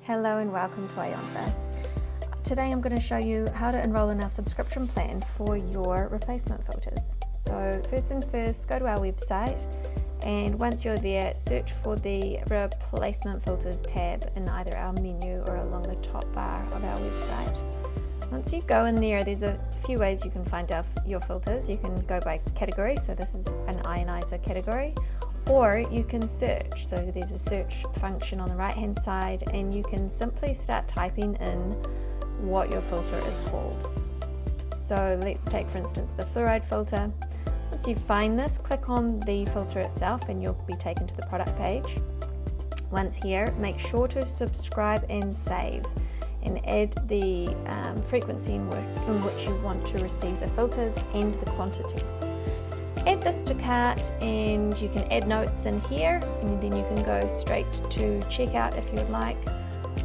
Hello and welcome to Ionza. Today I'm going to show you how to enroll in our subscription plan for your replacement filters. So first things first, go to our website, and once you're there, search for the replacement filters tab in either our menu or along the top bar of our website. Once you go in there, there's a few ways you can find out your filters. You can go by category, so this is an ionizer category, or you can search. So there's a search function on the right hand side, and you can simply start typing in what your filter is called. So let's take, for instance, the fluoride filter. Once you find this, click on the filter itself and you'll be taken to the product page. Once here, make sure to subscribe and save, and add the frequency in which you want to receive the filters and the quantity. Add this to cart, and you can add notes in here, and then you can go straight to checkout if you would like,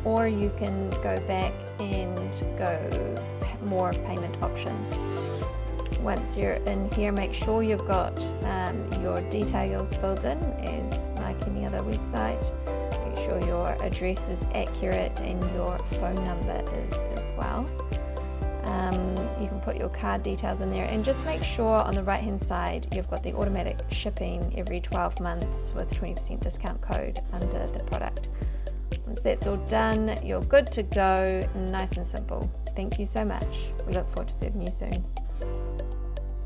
or you can go back and go more payment options. Once you're in here, make sure you've got your details filled in as like any other website. Make sure your address is accurate and your phone number is as well. You can put your card details in there, and just make sure on the right hand side you've got the automatic shipping every 12 months with 20% discount code under the product. Once that's all done, you're good to go. Nice and simple. Thank you so much. We look forward to serving you soon.